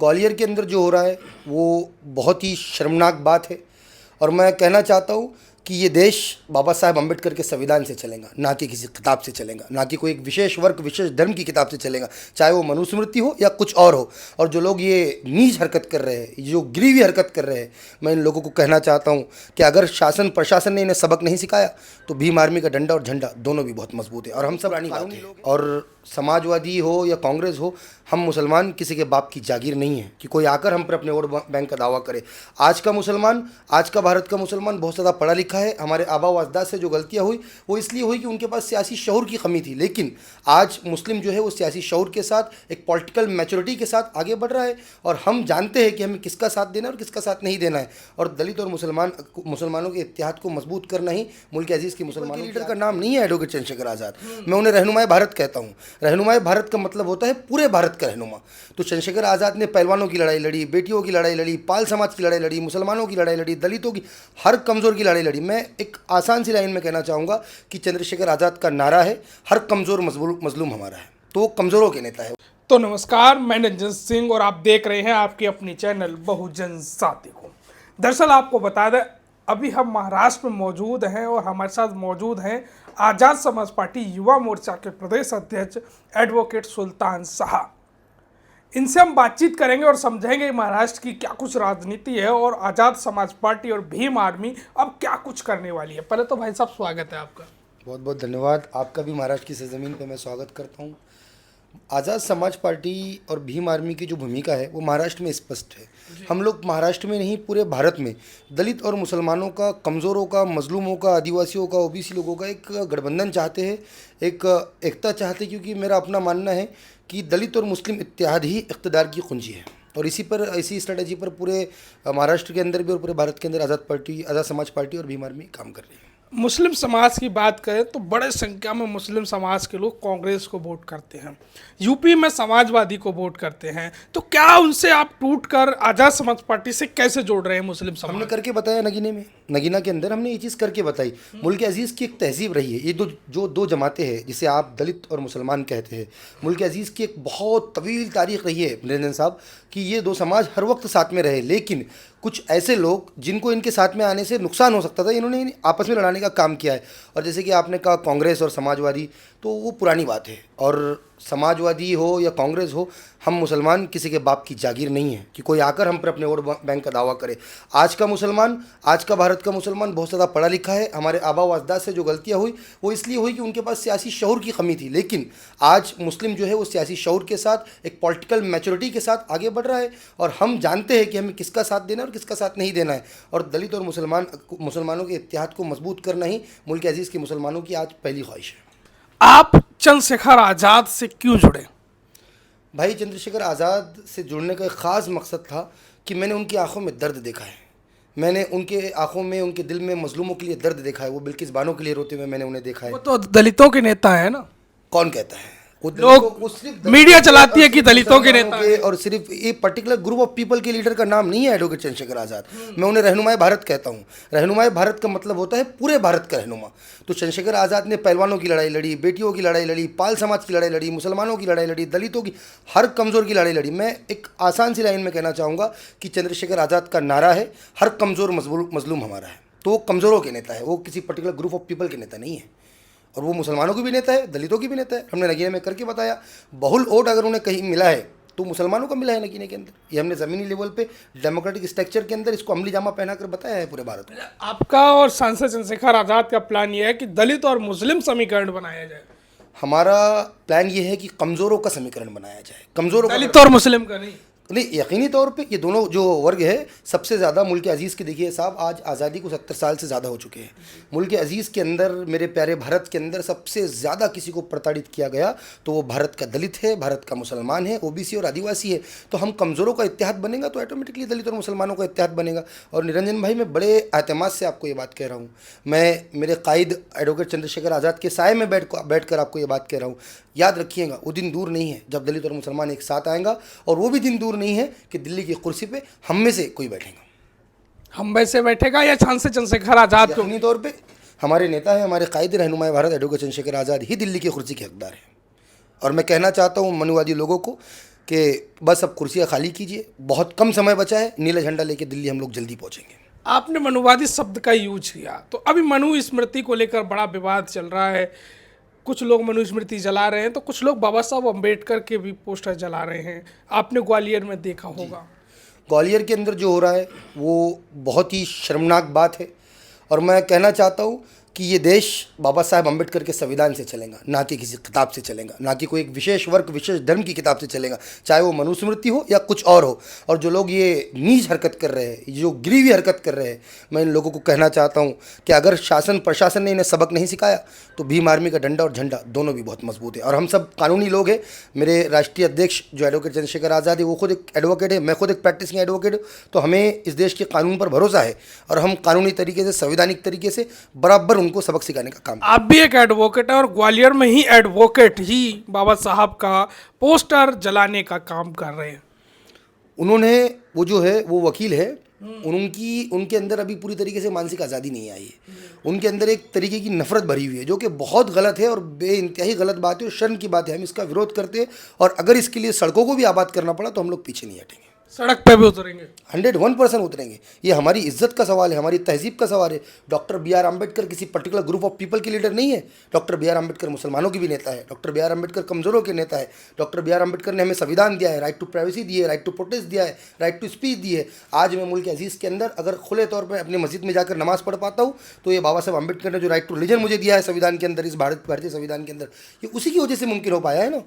ग्वालियर के अंदर जो हो रहा है वो बहुत ही शर्मनाक बात है। और मैं कहना चाहता हूँ कि ये देश बाबा साहेब अम्बेडकर के संविधान से चलेगा, ना कि किसी किताब से चलेगा, ना कि कोई एक विशेष वर्ग विशेष धर्म की किताब से चलेगा, चाहे वो मनुस्मृति हो या कुछ और हो। और जो लोग ये नीच हरकत कर रहे हैं, जो गिरी हुई हरकत कर रहे हैं, मैं इन लोगों को कहना चाहता हूँ कि अगर शासन प्रशासन ने इन्हें सबक नहीं सिखाया तो भीम आर्मी का डंडा और झंडा दोनों भी बहुत मजबूत है। और हम सब रानी कानूनी लोग, और समाजवादी हो या कांग्रेस हो, हम मुसलमान किसी के बाप की जागीर नहीं है कि कोई आकर हम पर अपने वोट बैंक का दावा करे। आज का मुसलमान, आज का भारत का मुसलमान बहुत ज़्यादा पढ़ा लिखा है। हमारे आबा व अजदाद से जो गलतियाँ हुई वो इसलिए हुई कि उनके पास सियासी शऊर की कमी थी। लेकिन आज मुस्लिम जो है वो सियासी शऊर के साथ, एक पॉलिटिकल मैच्योरिटी के साथ आगे बढ़ रहा है। और हम जानते हैं कि हमें किसका साथ देना है और किसका साथ नहीं देना है। और दलित और मुसलमानों के इत्तेहाद को मजबूत करना ही मुल्क अजीज़ के मुसलमानों लीडर का नाम नहीं है एडवोकेट चंद्रशेखर आज़ाद। मैं उन्हें रहनुमाए भारत कहता हूँ। रहनुमाए भारत का मतलब होता है पूरे भारत का रहनुमा। तो चंद्रशेखर आज़ाद ने पहलवानों की लड़ाई लड़ी, बेटियों की लड़ाई लड़ी, पाल समाज की लड़ाई लड़ी, मुसलमानों की लड़ाई लड़ी, दलितों की, हर कमज़ोर की लड़ाई लड़ी। मैं एक आसान सी लाइन में कहना चाहूँगा कि चंद्रशेखर आज़ाद का नारा है, हर कमज़ोर मजलूम हमारा है। तो वो कमज़ोरों के नेता है। तो नमस्कार, मैं निरंजन सिंह और आप देख रहे हैं आपकी अपनी चैनल बहुजन साथी को। दरअसल आपको बता दें, अभी हम महाराष्ट्र में मौजूद हैं और हमारे साथ मौजूद हैं आज़ाद समाज पार्टी युवा मोर्चा के प्रदेश अध्यक्ष एडवोकेट सुल्तान शाह। इनसे हम बातचीत करेंगे और समझेंगे महाराष्ट्र की क्या कुछ राजनीति है और आज़ाद समाज पार्टी और भीम आर्मी अब क्या कुछ करने वाली है। पहले तो भाई साहब स्वागत है आपका। बहुत बहुत धन्यवाद। आपका भी महाराष्ट्र की सरजमीन पे मैं स्वागत करता हूँ। आज़ाद समाज पार्टी और भीम आर्मी की जो भूमिका है वो महाराष्ट्र में स्पष्ट है। हम लोग महाराष्ट्र में नहीं, पूरे भारत में दलित और मुसलमानों का, कमज़ोरों का, मजलूमों का, आदिवासियों का, ओबीसी लोगों का एक गठबंधन चाहते हैं, एक एकता चाहते हैं। क्योंकि मेरा अपना मानना है कि दलित और मुस्लिम इत्तेहाद ही इक़्तिदार की कुंजी है। और इसी स्ट्रेटजी पर पूरे महाराष्ट्र के अंदर भी और पूरे भारत के अंदर आज़ाद समाज पार्टी और भीम आर्मी काम कर रही है। मुस्लिम समाज की बात करें तो बड़े संख्या में मुस्लिम समाज के लोग कांग्रेस को वोट करते हैं, यूपी में समाजवादी को वोट करते हैं। तो क्या उनसे आप टूटकर आज़ाद समाज पार्टी से कैसे जोड़ रहे हैं मुस्लिम समाज? हमने करके बताया नगीने में, नगीना के अंदर हमने ये चीज़ करके बताई। मुल्क अजीज़ की एक तहजीब रही है। ये दो जमातें हैं जिसे आप दलित और मुसलमान कहते हैं। मुल्क अजीज़ की एक बहुत तवील तारीख़ रही है निरंजन साहब कि ये दो समाज हर वक्त साथ में रहे। लेकिन कुछ ऐसे लोग जिनको इनके साथ में आने से नुकसान हो सकता था, इन्होंने आपस में लड़ाने का काम किया है। और जैसे कि आपने कहा कांग्रेस और समाजवादी, तो वो पुरानी बात है। और समाजवादी हो या कांग्रेस हो, हम मुसलमान किसी के बाप की जागीर नहीं है कि कोई आकर हम पर अपने वोट बैंक का दावा करे। आज का मुसलमान, आज का भारत का मुसलमान बहुत ज़्यादा पढ़ा लिखा है। हमारे आबा व अजदाद से जो गलतियाँ हुई वो इसलिए हुई कि उनके पास सियासी शऊर की कमी थी। लेकिन आज मुस्लिम जो है वो सियासी शऊर के साथ, एक पॉलिटिकल मैच्योरिटी के साथ आगे बढ़ रहा है। और हम जानते हैं कि हमें किसका साथ देना है और किसका साथ नहीं देना है। और दलित और मुसलमानों के इत्तेहाद को मजबूत करना ही मुल्क अजीज़ के मुसलमानों की आज पहली ख्वाहिश है। आप चंद्रशेखर आज़ाद से क्यों जुड़े? भाई, चंद्रशेखर आज़ाद से जुड़ने का एक ख़ास मकसद था कि मैंने उनकी आंखों में दर्द देखा है। मैंने उनके आंखों में, उनके दिल में मजलूमों के लिए दर्द देखा है। वो बिल्किस बानो के लिए रोते हुए मैंने उन्हें देखा है। वो तो दलितों के नेता है ना। कौन कहता है? लोग मीडिया चलाती है कि दलितों के नेता है। और सिर्फ ये पर्टिकुलर ग्रुप ऑफ पीपल के लीडर का नाम नहीं है एडवोकेट चंद्रशेखर आज़ाद। मैं उन्हें रहनुमाए भारत कहता हूँ। रहनुमाए भारत का मतलब होता है पूरे भारत का रहनुमा। तो चंद्रशेखर आज़ाद ने पहलवानों की लड़ाई लड़ी, बेटियों की लड़ाई लड़ी, पाल समाज की लड़ाई लड़ी, मुसलमानों की लड़ाई लड़ी, दलितों की, हर कमज़ोर की लड़ाई लड़ी। मैं एक आसान सी लाइन में कहना चाहूँगा कि चंद्रशेखर आज़ाद का नारा है, हर कमज़ोर मजलूम हमारा है। तो वो कमज़ोरों के नेता है, वो किसी पर्टिकुलर ग्रुप ऑफ पीपल के नेता नहीं है। और वो मुसलमानों की भी नेता है, दलितों की भी नेता है। हमने नगीने में करके बताया, बहुल वोट अगर उन्हें कहीं मिला है तो मुसलमानों को मिला है नगीने के अंदर। ये हमने ज़मीनी लेवल पे डेमोक्रेटिक स्ट्रक्चर के अंदर इसको अमली जामा पहना कर बताया है पूरे भारत में। आपका और सांसद चंद्रशेखर आज़ाद का प्लान ये है कि दलित और मुस्लिम समीकरण बनाया जाए। हमारा प्लान ये है कि कमज़ोरों का समीकरण बनाया जाए, कमज़ोरों, दलित और मुस्लिम का नहीं। यकीनी तौर पे ये दोनों जो वर्ग है सबसे ज़्यादा मुल्क अजीज़ के, देखिए साहब, आज आज़ादी को 70 साल से ज़्यादा हो चुके हैं। मुल्क अजीज़ के अंदर, मेरे प्यारे भारत के अंदर सबसे ज़्यादा किसी को प्रताड़ित किया गया तो वो भारत का दलित है, भारत का मुसलमान है, ओबीसी और आदिवासी है। तो हम कमज़ोरों का इत्तेहाद बनेगा तो ऑटोमेटिकली दलित और मुसलमानों का इत्तेहाद बनेगा। और निरंजन भाई, मैं बड़े एतमाद से आपको ये बात कह रहा हूँ। मैं मेरे कायद एडवोकेट चंद्रशेखर आज़ाद के साए में बैठ कर आपको ये बात कह रहा हूँ। याद रखिएगा, वो दिन दूर नहीं है जब दलित और मुसलमान एक साथ आएगा। और वो भी दिन दूर नहीं है कि दिल्ली की कुर्सी पे हम में से कोई बैठेगा। हम में से बैठेगा या सांसद चंद्रशेखर आज़ाद को? यकीनी तौर पे हमारे नेता है, हमारे कायद रहनुमाए भारत एडवोकेट चंद्रशेखर आज़ाद ही दिल्ली की कुर्सी के हकदार है। और मैं कहना चाहता हूँ मनुवादी लोगों को कि बस अब कुर्सियाँ खाली कीजिए, बहुत कम समय बचा है, नीला झंडा लेके दिल्ली हम लोग जल्दी पहुँचेंगे। आपने मनुवादी शब्द का यूज किया, तो अभी मनु स्मृति को लेकर बड़ा विवाद चल रहा है। कुछ लोग मनु स्मृति जला रहे हैं, तो कुछ लोग बाबा साहब अम्बेडकर के भी पोस्टर जला रहे हैं। आपने ग्वालियर में देखा होगा। ग्वालियर के अंदर जो हो रहा है वो बहुत ही शर्मनाक बात है, और मैं कहना चाहता हूँ कि ये देश बाबा साहब अम्बेडकर के संविधान से चलेगा, ना कि किसी किताब से चलेगा, ना कि कोई एक विशेष वर्ग विशेष धर्म की किताब से चलेगा, चाहे वो मनुस्मृति हो या कुछ और हो। और जो लोग ये नीच हरकत कर रहे हैं, जो गिरीवी हरकत कर रहे हैं, मैं इन लोगों को कहना चाहता हूँ कि अगर शासन प्रशासन ने इन्हें सबक नहीं सिखाया तो भीम आर्मी का डंडा और झंडा दोनों भी बहुत मजबूत है। और हम सब कानूनी लोग हैं। मेरे राष्ट्रीय अध्यक्ष जो एडवोकेट चंद्रशेखर आज़ाद है, वो खुद एक एडवोकेट है, मैं खुद एक प्रैक्टिसिंग एडवोकेट हूँ। तो हमें इस देश के कानून पर भरोसा है और हम कानूनी तरीके से, संवैधानिक तरीके से बराबर उनको सबक सिखाने का काम। आप भी एक एडवोकेट है और ग्वालियर में ही एडवोकेट ही बाबा साहब का पोस्टर जलाने का काम कर रहे हैं। उन्होंने, वो जो है वो वकील है, उनके अंदर अभी पूरी तरीके से मानसिक आज़ादी नहीं आई है। उनके अंदर एक तरीके की नफरत भरी हुई है, जो कि बहुत गलत है और बेइंतहाई गलत बात है और शर्म की बात है। हम इसका विरोध करते हैं और अगर इसके लिए सड़कों को भी आबाद करना पड़ा तो हम लोग पीछे नहीं हटेंगे, सड़क पे भी उतरेंगे, 101% उतरेंगे। ये हमारी इज्जत का सवाल है, हमारी तहजीब का सवाल है। डॉक्टर बी आर अम्बेडकर किसी पर्टिकुलर ग्रुप ऑफ पीपल के लीडर नहीं है। डॉक्टर बी आर अम्बेडकर मुसलमानों के भी नेता है। डॉक्टर बी आर अम्बेडकर कमजोरों के नेता है। डॉक्टर बी आर अम्बेडकर ने हमें संविधान दिया है, राइट टू प्राइवेसी दी है, राइट टू प्रोटेस्ट दिया है, राइट टू स्पीच दी है। आज मैं मुल्क अजीज़ के अंदर अगर खुले तौर पर अपनी मस्जिद में जाकर नमाज़ पढ़ पाता हूँ तो ये बाबा साहब अम्बेडकर ने जो राइट टू रिलीजन मुझे दिया है संविधान के अंदर, इस भारतीय संविधान के अंदर, ये उसी की वजह से मुमकिन हो पाया है ना,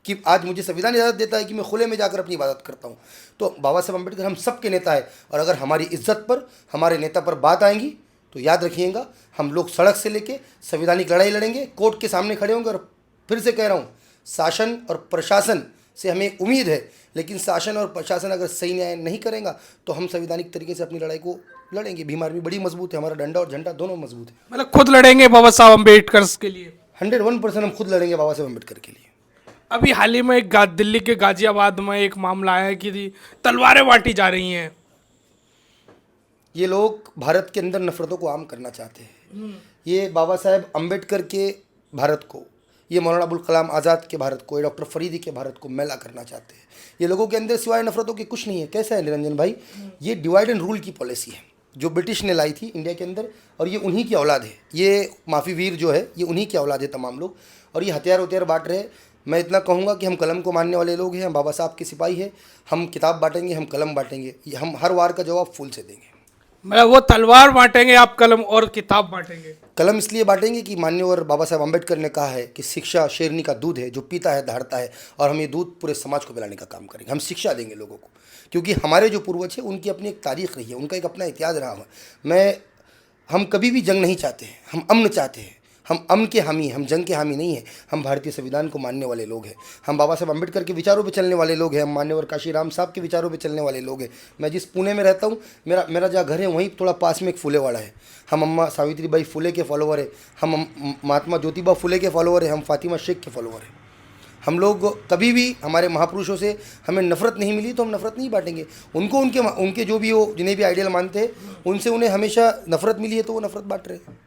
कि आज मुझे संविधान इजाज़त देता है कि मैं खुले में जाकर अपनी इबादत करता हूँ। तो बाबा साहब अम्बेडकर हम सब के नेता है, और अगर हमारी इज्जत पर, हमारे नेता पर बात आएंगी तो याद रखिएगा, हम लोग सड़क से लेके संवैधानिक लड़ाई लड़ेंगे, कोर्ट के सामने खड़े होंगे। और फिर से कह रहा हूँ, शासन और प्रशासन से हमें उम्मीद है, लेकिन शासन और प्रशासन अगर सही न्याय नहीं करेगा तो हम संवैधानिक तरीके से अपनी लड़ाई को लड़ेंगे। भीम आर्मी बड़ी मजबूत है, हमारा डंडा और झंडा दोनों मजबूत है। मतलब खुद लड़ेंगे बाबा साहब अम्बेडकर के लिए। 101% हम खुद लड़ेंगे बाबा साहब अम्बेडकर के लिए। अभी हाल ही में दिल्ली के गाजियाबाद में एक मामला आया कि तलवारें बांटी जा रही हैं। ये लोग भारत के अंदर नफरतों को आम करना चाहते हैं। ये बाबा साहेब अम्बेडकर के भारत को, ये मौलाना अबुल कलाम आज़ाद के भारत को, ये डॉक्टर फरीदी के भारत को मैला करना चाहते हैं। ये लोगों के अंदर सिवाय नफरतों के कुछ नहीं है। कैसा है निरंजन भाई, ये डिवाइड एंड रूल की पॉलिसी है जो ब्रिटिश ने लाई थी इंडिया के अंदर, और ये उन्हीं की औलाद है। ये माफ़ी वीर जो है ये उन्हीं की औलाद है तमाम लोग, और ये हथियार उथियार बांट रहे हैं। मैं इतना कहूँगा कि हम कलम को मानने वाले लोग हैं, हम बाबा साहब के सिपाही हैं। हम किताब बांटेंगे, हम कलम बांटेंगे, हम हर वार का जवाब फूल से देंगे। मतलब वो तलवार बांटेंगे, आप कलम और किताब बांटेंगे। कलम इसलिए बांटेंगे कि माननीय बाबा साहब अम्बेडकर ने कहा है कि शिक्षा शेरनी का दूध है, जो पीता है दहाड़ता है, और हम ये दूध पूरे समाज को पिलाने का काम करेंगे। हम शिक्षा देंगे लोगों को, क्योंकि हमारे जो पूर्वज हैं उनकी अपनी एक तारीख रही है, उनका एक अपना इतिहास रहा है। हम कभी भी जंग नहीं चाहते हैं, हम अमन चाहते हैं। हम अमन के हामी, हम जंग के हामी नहीं हैं। हम भारतीय संविधान को मानने वाले लोग हैं। हम बाबा साहब अम्बेडकर के विचारों पे चलने वाले लोग हैं। हम मान्यवर काशी राम साहब के विचारों पे चलने वाले लोग हैं। मैं जिस पुणे में रहता हूँ, मेरा जहाँ घर है वहीं थोड़ा पास में एक फुलेवाड़ा है। हम अम्मा सावित्रीबाई फुले के फॉलोवर है, हम महात्मा ज्योतिबा फुले के फॉलोवर है, हम फातिमा शेख के फॉलोवर हैं। हम लोग कभी भी, हमारे महापुरुषों से हमें नफ़रत नहीं मिली तो हम नफ़रत नहीं बांटेंगे। उनको उनके जो भी हो, जिन्हें भी आइडियल मानते हैं, उनसे उन्हें हमेशा नफ़रत मिली है तो वो नफ़रत बांट रहे हैं।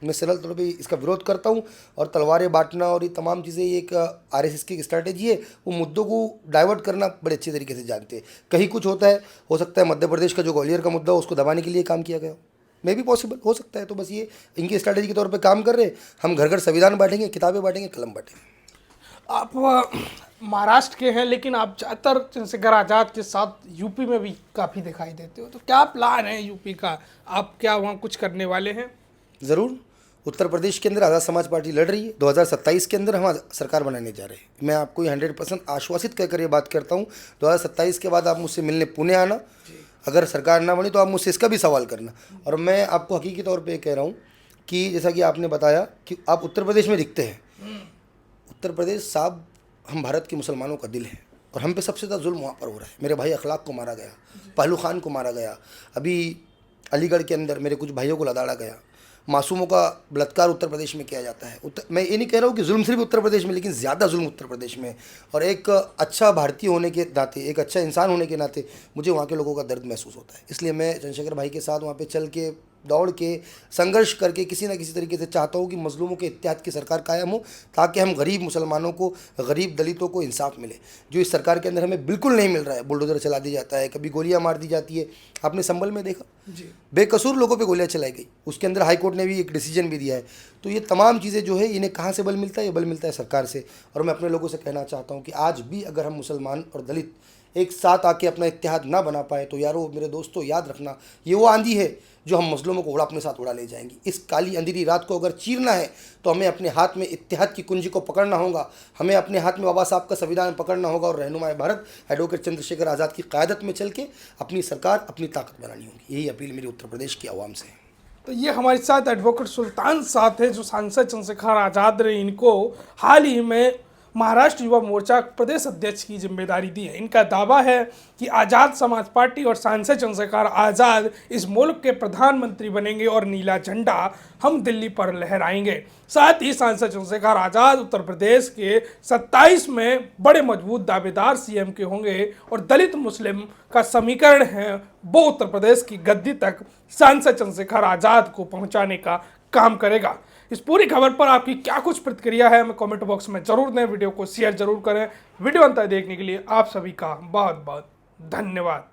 मैं सरल तौर पे इसका विरोध करता हूँ। और तलवारें बांटना और ये तमाम चीज़ें, ये एक आरएसएस की स्ट्रैटेजी है। वो मुद्दों को डाइवर्ट करना बड़े अच्छे तरीके से जानते हैं। कहीं कुछ होता है, हो सकता है मध्य प्रदेश का जो ग्वालियर का मुद्दा हो उसको दबाने के लिए काम किया गया, मे भी पॉसिबल हो सकता है। तो बस ये इनकी स्ट्रैटेजी के तौर पर काम कर रहे हैं। हम घर घर संविधान बांटेंगे, किताबें बांटेंगे, कलम बांटेंगे। आप महाराष्ट्र के हैं, लेकिन आप ज़्यादातर चंद्रशेखर आज़ाद के साथ यूपी में भी काफ़ी दिखाई देते हो, तो क्या प्लान है यूपी का? आप क्या वहाँ कुछ करने वाले हैं? ज़रूर। उत्तर प्रदेश के अंदर आज़ाद समाज पार्टी लड़ रही है। 2027 के अंदर हम सरकार बनाने जा रहे हैं। मैं आपको 100% आश्वासित कहकर ये बात करता हूँ। 2027 के बाद आप मुझसे मिलने पुणे आना। अगर सरकार ना बनी तो आप मुझसे इसका भी सवाल करना। और मैं आपको हकीकी तौर पे कह रहा हूँ कि जैसा कि आपने बताया कि आप उत्तर प्रदेश में दिखते हैं। उत्तर प्रदेश साहब, हम भारत के मुसलमानों का दिल है, और हम पे सबसे ज़्यादा जुल्म वहाँ पर हो रहा है। मेरे भाई अखलाक को मारा गया, पहलू खान को मारा गया, अभी अलीगढ़ के अंदर मेरे कुछ भाइयों को लदाड़ा गया, मासूमों का बलात्कार उत्तर प्रदेश में किया जाता है। मैं ये नहीं कह रहा हूँ कि जुल्म सिर्फ उत्तर प्रदेश में, लेकिन ज़्यादा जुल्म उत्तर प्रदेश में है। और एक अच्छा भारतीय होने के नाते, एक अच्छा इंसान होने के नाते मुझे वहाँ के लोगों का दर्द महसूस होता है। इसलिए मैं चंद्रशेखर भाई के साथ वहाँ पे चल के दौड़ के संघर्ष करके किसी न किसी तरीके से चाहता हूँ कि मजलूमों के इत्तेहाद की सरकार कायम हो, ताकि हम गरीब मुसलमानों को, गरीब दलितों को इंसाफ मिले, जो इस सरकार के अंदर हमें बिल्कुल नहीं मिल रहा है। बुलडोजर चला दी जाता है, कभी गोलियां मार दी जाती है। आपने संभल में देखा, जी, बेकसूर लोगों पे गोलियां चलाई गई, उसके अंदर हाई कोर्ट ने भी एक डिसीजन भी दिया है। तो ये तमाम चीज़ें जो है, इन्हें कहाँ से बल मिलता है? ये बल मिलता है सरकार से। और मैं अपने लोगों से कहना चाहता हूँ कि आज भी अगर हम मुसलमान और दलित एक साथ आके अपना इत्तेहाद ना बना पाए, तो यारो, मेरे दोस्तों, याद रखना, ये वो आंधी है जो हम मजलूमों को उड़ा अपने साथ उड़ा ले जाएंगी। इस काली अंधेरी रात को अगर चीरना है, तो हमें अपने हाथ में इत्तेहाद की कुंजी को पकड़ना होगा, हमें अपने हाथ में बाबा साहब का संविधान पकड़ना होगा, और रहनुमाए भारत एडवोकेट चंद्रशेखर आज़ाद की क़यादत में चल के अपनी सरकार, अपनी ताकत बनानी होगी। यही अपील मेरी उत्तर प्रदेश की आवाम से है। तो ये हमारे साथ एडवोकेट सुल्तान साहब थे, जो सांसद चंद्रशेखर आज़ाद ने इनको हाल ही में महाराष्ट्र युवा मोर्चा प्रदेश अध्यक्ष की जिम्मेदारी दी है। इनका दावा है कि आज़ाद समाज पार्टी और सांसद चंद्रशेखर आज़ाद इस मुल्क के प्रधानमंत्री बनेंगे और नीला झंडा हम दिल्ली पर लहराएंगे। साथ ही सांसद चंद्रशेखर आज़ाद उत्तर प्रदेश के 27 में बड़े मजबूत दावेदार सीएम के होंगे, और दलित मुस्लिम का समीकरण है वो उत्तर प्रदेश की गद्दी तक सांसद चंद्रशेखर आज़ाद को पहुंचाने का काम करेगा। इस पूरी खबर पर आपकी क्या कुछ प्रतिक्रिया है, हमें कमेंट बॉक्स में जरूर दें। वीडियो को शेयर जरूर करें। वीडियो अंत तक देखने के लिए आप सभी का बहुत बहुत धन्यवाद।